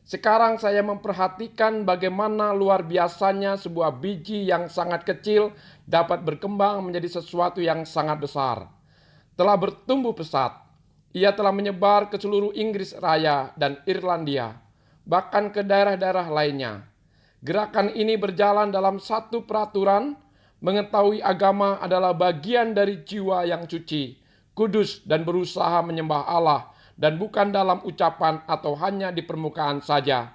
Sekarang saya memperhatikan bagaimana luar biasanya sebuah biji yang sangat kecil dapat berkembang menjadi sesuatu yang sangat besar. Telah bertumbuh pesat, ia telah menyebar ke seluruh Inggris Raya dan Irlandia, bahkan ke daerah-daerah lainnya. Gerakan ini berjalan dalam satu peraturan, mengetahui agama adalah bagian dari jiwa yang suci, kudus dan berusaha menyembah Allah, dan bukan dalam ucapan atau hanya di permukaan saja,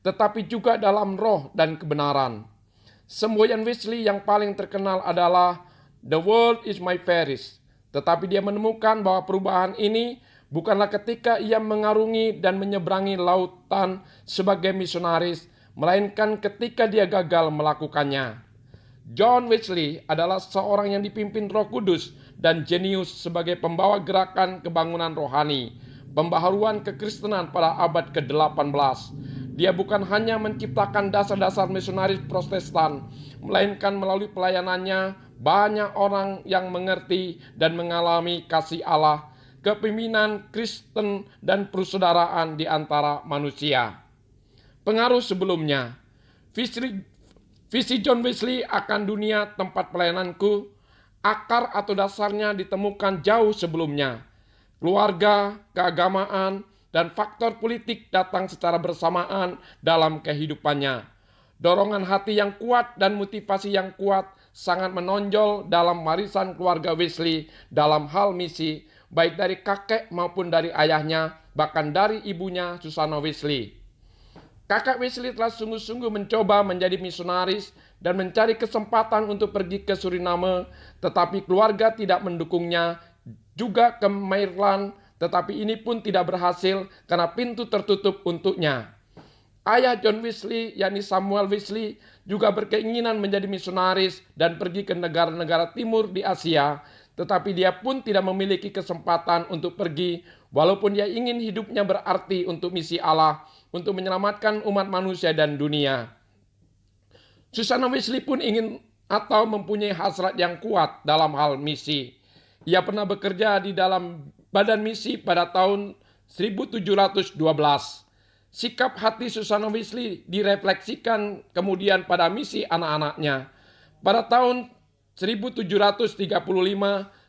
tetapi juga dalam roh dan kebenaran. Semboyan Wesley yang paling terkenal adalah "The world is my Paris", tetapi dia menemukan bahwa perubahan ini bukanlah ketika ia mengarungi dan menyeberangi lautan sebagai misionaris, melainkan ketika dia gagal melakukannya. John Wesley adalah seorang yang dipimpin Roh Kudus dan jenius sebagai pembawa gerakan kebangunan rohani, pembaharuan kekristenan pada abad ke-18. Dia bukan hanya menciptakan dasar-dasar misionaris Protestan, melainkan melalui pelayanannya banyak orang yang mengerti dan mengalami kasih Allah, kepemimpinan Kristen dan persaudaraan di antara manusia. Pengaruh sebelumnya. Visi John Wesley akan dunia tempat pelayananku, akar atau dasarnya ditemukan jauh sebelumnya. Keluarga, keagamaan, dan faktor politik datang secara bersamaan dalam kehidupannya. Dorongan hati yang kuat dan motivasi yang kuat sangat menonjol dalam warisan keluarga Wesley dalam hal misi, baik dari kakek maupun dari ayahnya, bahkan dari ibunya Susanna Wesley. Kakak Wesley telah sungguh-sungguh mencoba menjadi misionaris dan mencari kesempatan untuk pergi ke Suriname, tetapi keluarga tidak mendukungnya, juga ke Maryland, tetapi ini pun tidak berhasil karena pintu tertutup untuknya. Ayah John Wesley, yakni Samuel Wesley, juga berkeinginan menjadi misionaris dan pergi ke negara-negara timur di Asia, tetapi dia pun tidak memiliki kesempatan untuk pergi, walaupun dia ingin hidupnya berarti untuk misi Allah, untuk menyelamatkan umat manusia dan dunia. Susanna Wesley pun ingin atau mempunyai hasrat yang kuat dalam hal misi. Ia pernah bekerja di dalam badan misi pada tahun 1712. Sikap hati Susanna Wesley direfleksikan kemudian pada misi anak-anaknya. Pada tahun 1735,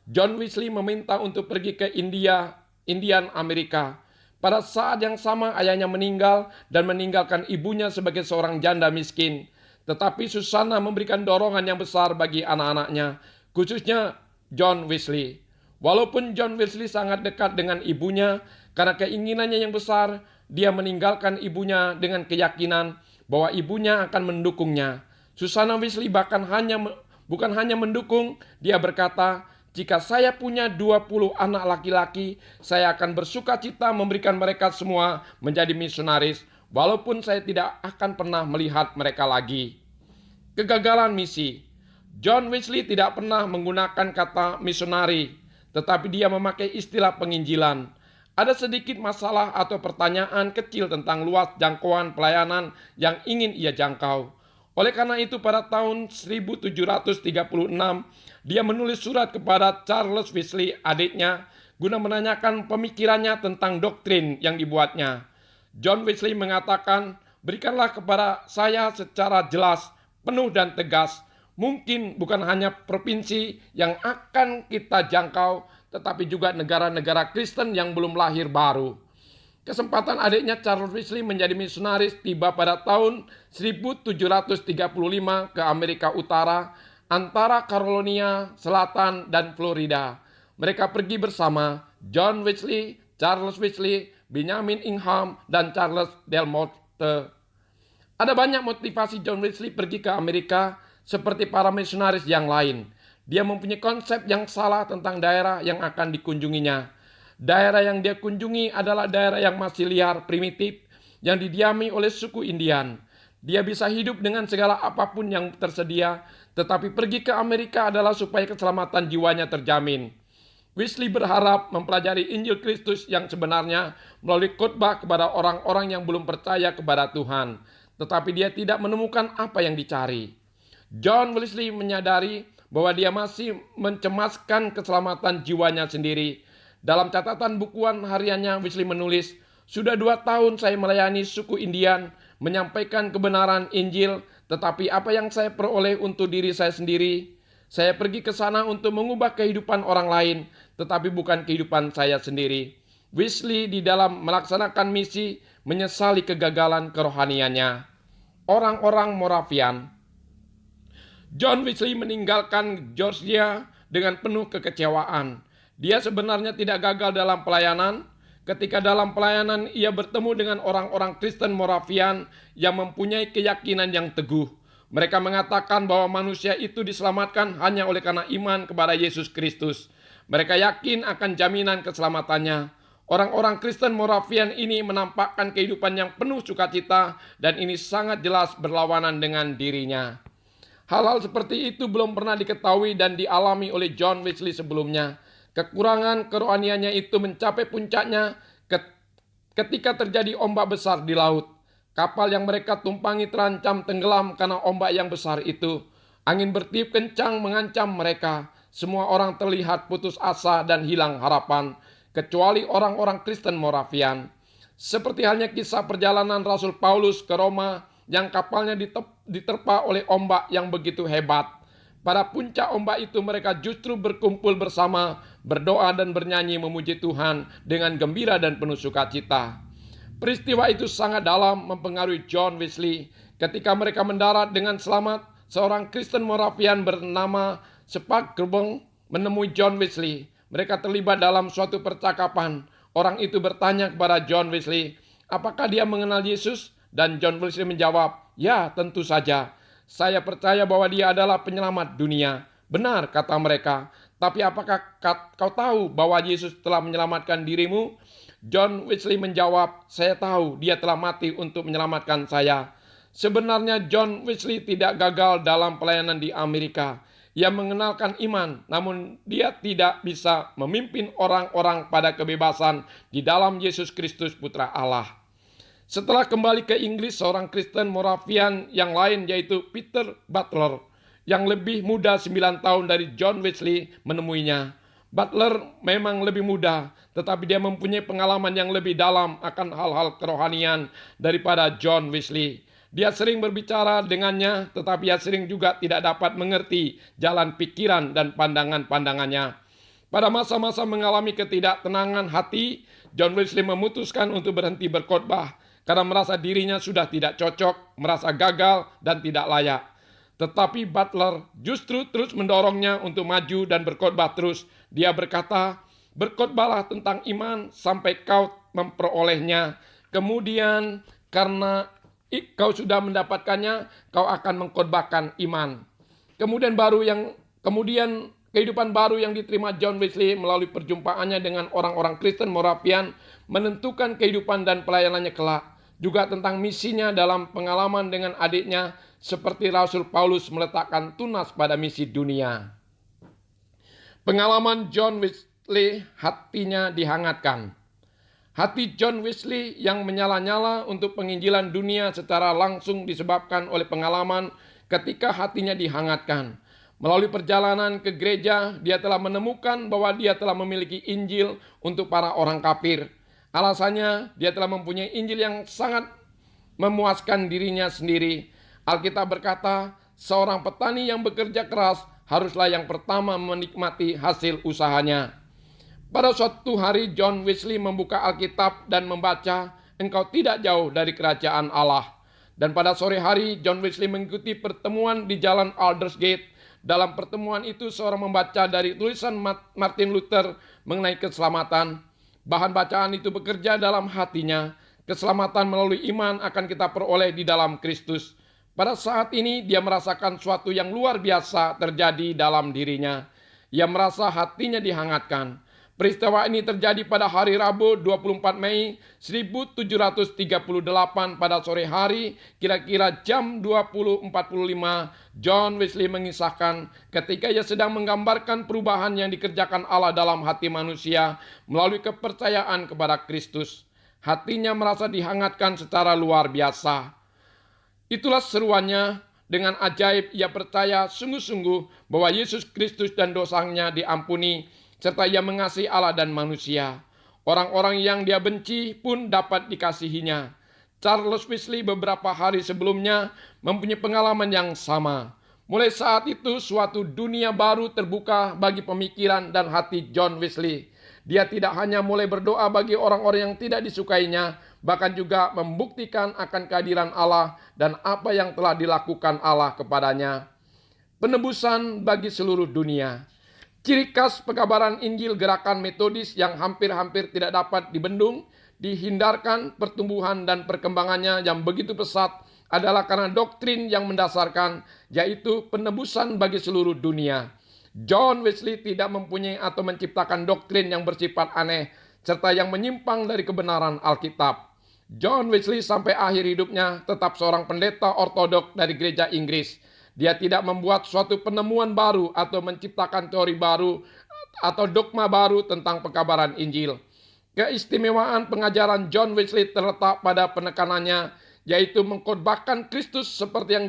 John Wesley meminta untuk pergi ke Indian Amerika. Pada saat yang sama ayahnya meninggal dan meninggalkan ibunya sebagai seorang janda miskin. Tetapi Susanna memberikan dorongan yang besar bagi anak-anaknya, khususnya John Wesley. Walaupun John Wesley sangat dekat dengan ibunya, karena keinginannya yang besar, dia meninggalkan ibunya dengan keyakinan bahwa ibunya akan mendukungnya. Susanna Wesley bukan hanya mendukung, dia berkata, "Jika saya punya 20 anak laki-laki, saya akan bersuka cita memberikan mereka semua menjadi misionaris, walaupun saya tidak akan pernah melihat mereka lagi." Kegagalan misi. John Wesley tidak pernah menggunakan kata misionari, tetapi dia memakai istilah penginjilan. Ada sedikit masalah atau pertanyaan kecil tentang luas jangkauan pelayanan yang ingin ia jangkau. Oleh karena itu pada tahun 1736, dia menulis surat kepada Charles Wesley, adiknya, guna menanyakan pemikirannya tentang doktrin yang dibuatnya. John Wesley mengatakan, "Berikanlah kepada saya secara jelas, penuh dan tegas. Mungkin bukan hanya provinsi yang akan kita jangkau, tetapi juga negara-negara Kristen yang belum lahir baru." Kesempatan adiknya Charles Wesley menjadi misionaris tiba pada tahun 1735 ke Amerika Utara, antara Carolina Selatan dan Florida. Mereka pergi bersama John Wesley, Charles Wesley, Benjamin Ingham, dan Charles Delmotte. Ada banyak motivasi John Wesley pergi ke Amerika seperti para misionaris yang lain. Dia mempunyai konsep yang salah tentang daerah yang akan dikunjunginya. Daerah yang dia kunjungi adalah daerah yang masih liar, primitif, yang didiami oleh suku Indian. Dia bisa hidup dengan segala apapun yang tersedia, tetapi pergi ke Amerika adalah supaya keselamatan jiwanya terjamin. Wesley berharap mempelajari Injil Kristus yang sebenarnya melalui khotbah kepada orang-orang yang belum percaya kepada Tuhan, tetapi dia tidak menemukan apa yang dicari. John Wesley menyadari bahwa dia masih mencemaskan keselamatan jiwanya sendiri. Dalam catatan bukuan hariannya, Wesley menulis, Sudah 2 tahun saya melayani suku Indian, menyampaikan kebenaran Injil, tetapi apa yang saya peroleh untuk diri saya sendiri? Saya pergi ke sana untuk mengubah kehidupan orang lain, tetapi bukan kehidupan saya sendiri. Wesley di dalam melaksanakan misi menyesali kegagalan kerohaniannya. Orang-orang Moravian. John Wesley meninggalkan Georgia dengan penuh kekecewaan. Dia sebenarnya tidak gagal dalam pelayanan. Ketika dalam pelayanan ia bertemu dengan orang-orang Kristen Moravian yang mempunyai keyakinan yang teguh. Mereka mengatakan bahwa manusia itu diselamatkan hanya oleh karena iman kepada Yesus Kristus. Mereka yakin akan jaminan keselamatannya. Orang-orang Kristen Moravian ini menampakkan kehidupan yang penuh sukacita dan ini sangat jelas berlawanan dengan dirinya. Hal-hal seperti itu belum pernah diketahui dan dialami oleh John Wesley sebelumnya. Kekurangan kerohaniannya itu mencapai puncaknya ketika terjadi ombak besar di laut. Kapal yang mereka tumpangi terancam tenggelam karena ombak yang besar itu. Angin bertiup kencang mengancam mereka. Semua orang terlihat putus asa dan hilang harapan, kecuali orang-orang Kristen Moravian. Seperti halnya kisah perjalanan Rasul Paulus ke Roma yang kapalnya diterpa oleh ombak yang begitu hebat. Pada puncak ombak itu mereka justru berkumpul bersama, berdoa dan bernyanyi memuji Tuhan dengan gembira dan penuh sukacita. Peristiwa itu sangat dalam mempengaruhi John Wesley. Ketika mereka mendarat dengan selamat, seorang Kristen Moravian bernama Spak Gerbong menemui John Wesley. Mereka terlibat dalam suatu percakapan. Orang itu bertanya kepada John Wesley, apakah dia mengenal Yesus? Dan John Wesley menjawab, ya tentu saja. Saya percaya bahwa dia adalah penyelamat dunia. Benar, kata mereka. Tapi apakah kau tahu bahwa Yesus telah menyelamatkan dirimu? John Wesley menjawab, saya tahu dia telah mati untuk menyelamatkan saya. Sebenarnya John Wesley tidak gagal dalam pelayanan di Amerika. Ia mengenalkan iman, namun dia tidak bisa memimpin orang-orang pada kebebasan di dalam Yesus Kristus Putra Allah. Setelah kembali ke Inggris, seorang Kristen Moravian yang lain yaitu Peter Butler yang lebih muda 9 tahun dari John Wesley menemuinya. Butler memang lebih muda, tetapi dia mempunyai pengalaman yang lebih dalam akan hal-hal kerohanian daripada John Wesley. Dia sering berbicara dengannya, tetapi dia sering juga tidak dapat mengerti jalan pikiran dan pandangan-pandangannya. Pada masa-masa mengalami ketidaktenangan hati, John Wesley memutuskan untuk berhenti berkhotbah karena merasa dirinya sudah tidak cocok, merasa gagal dan tidak layak. Tetapi Butler justru terus mendorongnya untuk maju dan berkhotbah terus. Dia berkata, berkhotbahlah tentang iman sampai kau memperolehnya. Kemudian karena kau sudah mendapatkannya, kau akan mengkhotbahkan iman. Kemudian kehidupan baru yang diterima John Wesley melalui perjumpaannya dengan orang-orang Kristen Moravian menentukan kehidupan dan pelayanannya kelak. Juga tentang misinya dalam pengalaman dengan adiknya seperti Rasul Paulus meletakkan tunas pada misi dunia. Pengalaman John Wesley, hatinya dihangatkan. Hati John Wesley yang menyala-nyala untuk penginjilan dunia secara langsung disebabkan oleh pengalaman ketika hatinya dihangatkan. Melalui perjalanan ke gereja, dia telah menemukan bahwa dia telah memiliki Injil untuk para orang kafir. Alasannya, dia telah mempunyai Injil yang sangat memuaskan dirinya sendiri. Alkitab berkata, seorang petani yang bekerja keras haruslah yang pertama menikmati hasil usahanya. Pada suatu hari, John Wesley membuka Alkitab dan membaca, engkau tidak jauh dari kerajaan Allah. Dan pada sore hari, John Wesley mengikuti pertemuan di jalan Aldersgate. Dalam pertemuan itu, seorang membaca dari tulisan Martin Luther mengenai keselamatan. Bahan bacaan itu bekerja dalam hatinya. Keselamatan melalui iman akan kita peroleh di dalam Kristus. Pada saat ini dia merasakan suatu yang luar biasa terjadi dalam dirinya. Ia merasa hatinya dihangatkan. Peristiwa ini terjadi pada hari Rabu 24 Mei 1738 pada sore hari, kira-kira jam 20.45. John Wesley mengisahkan ketika ia sedang menggambarkan perubahan yang dikerjakan Allah dalam hati manusia melalui kepercayaan kepada Kristus. Hatinya merasa dihangatkan secara luar biasa. Itulah seruannya. Dengan ajaib ia percaya sungguh-sungguh bahwa Yesus Kristus dan dosanya diampuni, serta ia mengasihi Allah dan manusia. Orang-orang yang dia benci pun dapat dikasihinya. Charles Wesley beberapa hari sebelumnya mempunyai pengalaman yang sama. Mulai saat itu suatu dunia baru terbuka bagi pemikiran dan hati John Wesley. Dia tidak hanya mulai berdoa bagi orang-orang yang tidak disukainya, bahkan juga membuktikan akan kehadiran Allah dan apa yang telah dilakukan Allah kepadanya. Penebusan bagi seluruh dunia. Ciri khas pekabaran Injil gerakan metodis yang hampir-hampir tidak dapat dibendung, dihindarkan pertumbuhan dan perkembangannya yang begitu pesat adalah karena doktrin yang mendasarkan, yaitu penebusan bagi seluruh dunia. John Wesley tidak mempunyai atau menciptakan doktrin yang bersifat aneh, serta yang menyimpang dari kebenaran Alkitab. John Wesley sampai akhir hidupnya tetap seorang pendeta ortodok dari gereja Inggris. Dia tidak membuat suatu penemuan baru atau menciptakan teori baru atau dogma baru tentang pekabaran Injil. Keistimewaan pengajaran John Wesley terletak pada penekanannya, yaitu mengkhotbahkan Kristus seperti yang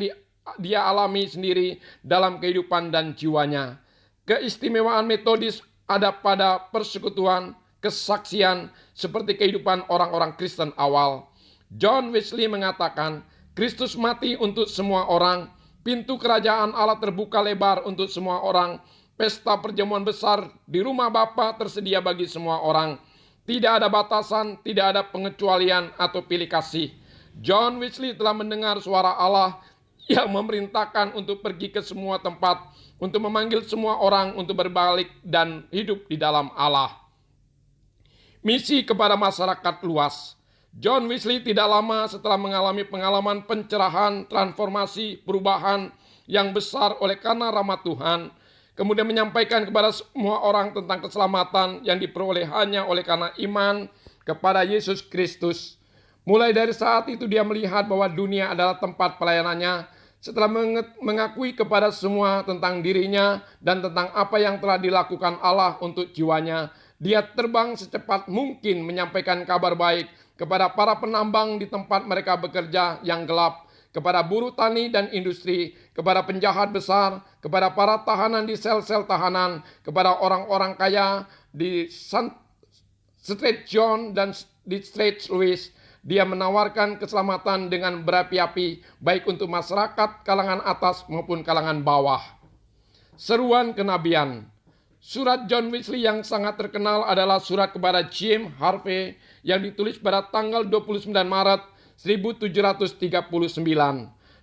dia alami sendiri dalam kehidupan dan jiwanya. Keistimewaan metodis ada pada persekutuan, kesaksian, seperti kehidupan orang-orang Kristen awal. John Wesley mengatakan, Kristus mati untuk semua orang, pintu kerajaan Allah terbuka lebar untuk semua orang, pesta perjamuan besar di rumah Bapa tersedia bagi semua orang. Tidak ada batasan, tidak ada pengecualian atau pilih kasih. John Wesley telah mendengar suara Allah yang memerintahkan untuk pergi ke semua tempat, untuk memanggil semua orang untuk berbalik dan hidup di dalam Allah. Misi kepada masyarakat luas. John Wesley tidak lama setelah mengalami pengalaman pencerahan, transformasi, perubahan yang besar oleh karena rahmat Tuhan, kemudian menyampaikan kepada semua orang tentang keselamatan yang diperoleh hanya oleh karena iman kepada Yesus Kristus. Mulai dari saat itu dia melihat bahwa dunia adalah tempat pelayanannya. Setelah mengakui kepada semua tentang dirinya dan tentang apa yang telah dilakukan Allah untuk jiwanya, dia terbang secepat mungkin menyampaikan kabar baik kepada para penambang di tempat mereka bekerja yang gelap, kepada buruh tani dan industri, kepada penjahat besar, kepada para tahanan di sel-sel tahanan, kepada orang-orang kaya di Street John dan di Street Louis. Dia menawarkan keselamatan dengan berapi-api, baik untuk masyarakat kalangan atas maupun kalangan bawah. Seruan kenabian. Surat John Wesley yang sangat terkenal adalah surat kepada James Harvey yang ditulis pada tanggal 29 Maret 1739.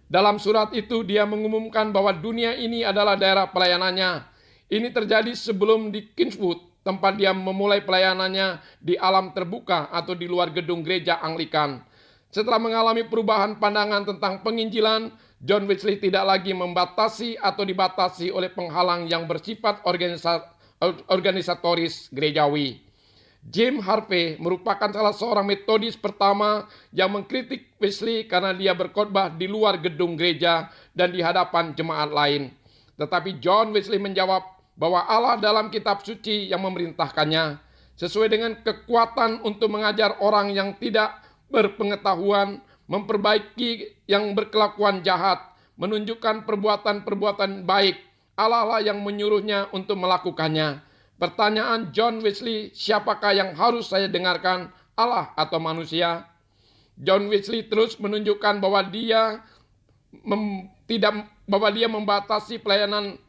Dalam surat itu dia mengumumkan bahwa dunia ini adalah daerah pelayanannya. Ini terjadi sebelum di Kingswood, tempat dia memulai pelayanannya di alam terbuka atau di luar gedung gereja Anglikan. Setelah mengalami perubahan pandangan tentang penginjilan, John Wesley tidak lagi membatasi atau dibatasi oleh penghalang yang bersifat organisatoris gerejawi. James Harvey merupakan salah seorang metodis pertama yang mengkritik Wesley karena dia berkhotbah di luar gedung gereja dan di hadapan jemaat lain. Tetapi John Wesley menjawab bahwa Allah dalam kitab suci yang memerintahkannya, sesuai dengan kekuatan untuk mengajar orang yang tidak berpengetahuan, memperbaiki yang berkelakuan jahat, menunjukkan perbuatan-perbuatan baik. Allah lah yang menyuruhnya untuk melakukannya. Pertanyaan John Wesley, siapakah yang harus saya dengarkan, Allah atau manusia? John Wesley terus menunjukkan bahwa dia membatasi pelayanannya.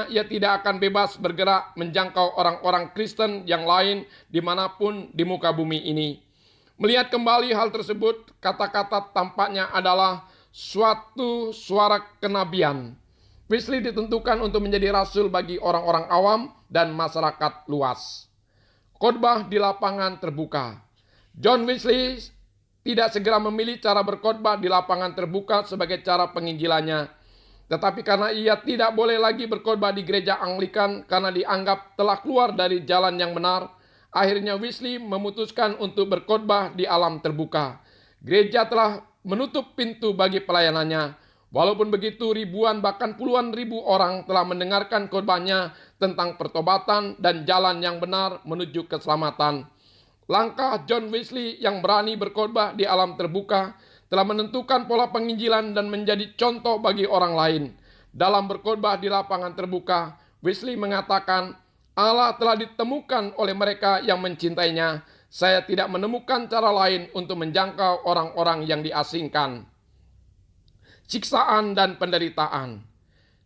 Ia tidak akan bebas bergerak menjangkau orang-orang Kristen yang lain dimanapun di muka bumi ini. Melihat kembali hal tersebut, kata-kata tampaknya adalah suatu suara kenabian. Wesley ditentukan untuk menjadi rasul bagi orang-orang awam dan masyarakat luas. Khotbah di lapangan terbuka. John Wesley tidak segera memilih cara berkhotbah di lapangan terbuka sebagai cara penginjilannya. Tetapi karena ia tidak boleh lagi berkhotbah di gereja Anglikan karena dianggap telah keluar dari jalan yang benar, akhirnya Wesley memutuskan untuk berkhotbah di alam terbuka. Gereja telah menutup pintu bagi pelayanannya. Walaupun begitu, ribuan bahkan puluhan ribu orang telah mendengarkan khotbahnya tentang pertobatan dan jalan yang benar menuju keselamatan. Langkah John Wesley yang berani berkhotbah di alam terbuka telah menentukan pola penginjilan dan menjadi contoh bagi orang lain. Dalam berkhotbah di lapangan terbuka, Wesley mengatakan, Allah telah ditemukan oleh mereka yang mencintainya, Saya tidak menemukan cara lain untuk menjangkau orang-orang yang diasingkan. Siksaan dan penderitaan.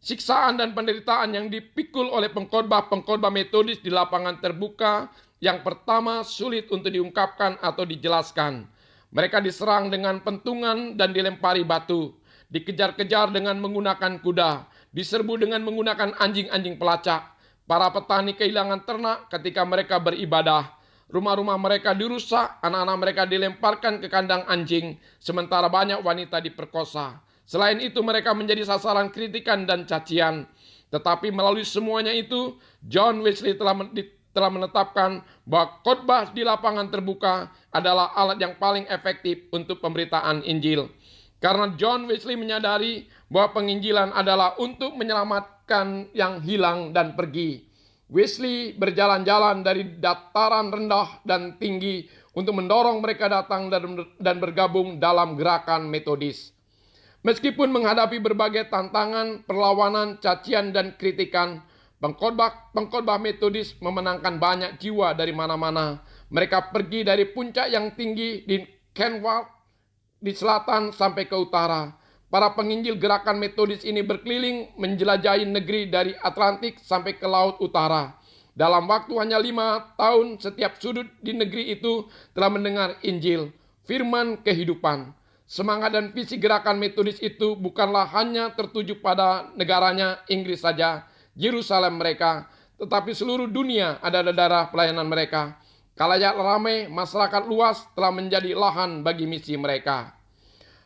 Siksaan dan penderitaan yang dipikul oleh pengkhotbah-pengkhotbah Metodis di lapangan terbuka yang pertama sulit untuk diungkapkan atau dijelaskan. Mereka diserang dengan pentungan dan dilempari batu, dikejar-kejar dengan menggunakan kuda, diserbu dengan menggunakan anjing-anjing pelacak. Para petani kehilangan ternak ketika mereka beribadah. Rumah-rumah mereka dirusak, anak-anak mereka dilemparkan ke kandang anjing, sementara banyak wanita diperkosa. Selain itu mereka menjadi sasaran kritikan dan cacian. Tetapi melalui semuanya itu, John Wesley telah menetapkan bahwa khotbah di lapangan terbuka adalah alat yang paling efektif untuk pemberitaan Injil. Karena John Wesley menyadari bahwa penginjilan adalah untuk menyelamatkan yang hilang dan pergi. Wesley berjalan-jalan dari dataran rendah dan tinggi untuk mendorong mereka datang dan bergabung dalam gerakan Metodis. Meskipun menghadapi berbagai tantangan, perlawanan, cacian, dan kritikan, pengkhotbah Metodis memenangkan banyak jiwa dari mana-mana. Mereka pergi dari puncak yang tinggi di Kenward di selatan sampai ke utara. Para penginjil gerakan Metodis ini berkeliling menjelajahi negeri dari Atlantik sampai ke Laut Utara. Dalam waktu hanya 5 tahun, setiap sudut di negeri itu telah mendengar Injil, firman kehidupan. Semangat dan visi gerakan Metodis itu bukanlah hanya tertuju pada negaranya Inggris saja, Yerusalem mereka, tetapi seluruh dunia ada daerah pelayanan mereka. Khalayak ramai, masyarakat luas telah menjadi lahan bagi misi mereka.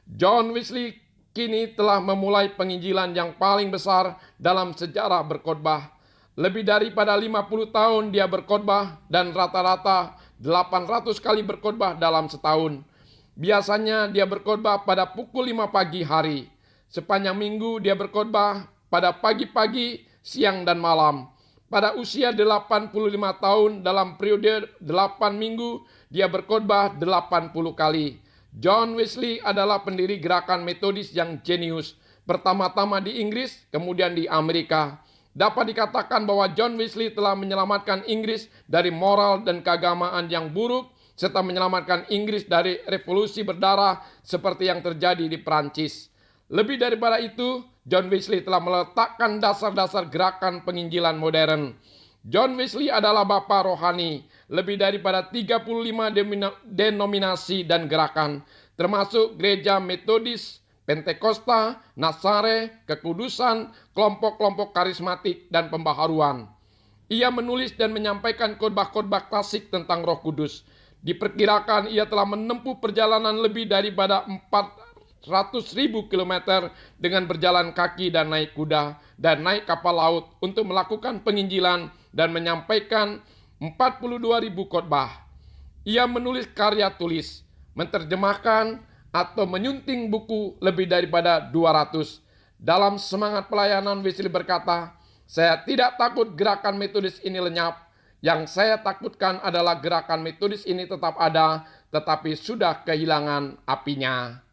John Wesley kini telah memulai penginjilan yang paling besar dalam sejarah berkhotbah. Lebih daripada 50 tahun dia berkhotbah dan rata-rata 800 kali berkhotbah dalam setahun. Biasanya dia berkhotbah pada pukul 5 pagi hari. Sepanjang minggu dia berkhotbah pada pagi-pagi, siang dan malam. Pada usia 85 tahun dalam periode 8 minggu dia berkhotbah 80 kali. John Wesley adalah pendiri gerakan Metodis yang jenius. Pertama-tama di Inggris, kemudian di Amerika. Dapat dikatakan bahwa John Wesley telah menyelamatkan Inggris dari moral dan keagamaan yang buruk, serta menyelamatkan Inggris dari revolusi berdarah seperti yang terjadi di Prancis. Lebih daripada itu, John Wesley telah meletakkan dasar-dasar gerakan penginjilan modern. John Wesley adalah bapa rohani, lebih daripada 35 denominasi dan gerakan, termasuk gereja Metodis, Pentakosta, Nasare, Kekudusan, kelompok-kelompok karismatik, dan pembaharuan. Ia menulis dan menyampaikan khotbah-khotbah klasik tentang Roh Kudus. Diperkirakan ia telah menempuh perjalanan lebih daripada 400.000 kilometer dengan berjalan kaki dan naik kuda dan naik kapal laut untuk melakukan penginjilan dan menyampaikan 42.000 khotbah. Ia menulis karya tulis, menerjemahkan atau menyunting buku lebih daripada 200. Dalam semangat pelayanan, Wesley berkata, "Saya tidak takut gerakan Metodis ini lenyap. Yang saya takutkan adalah gerakan Metodis ini tetap ada, tetapi sudah kehilangan apinya."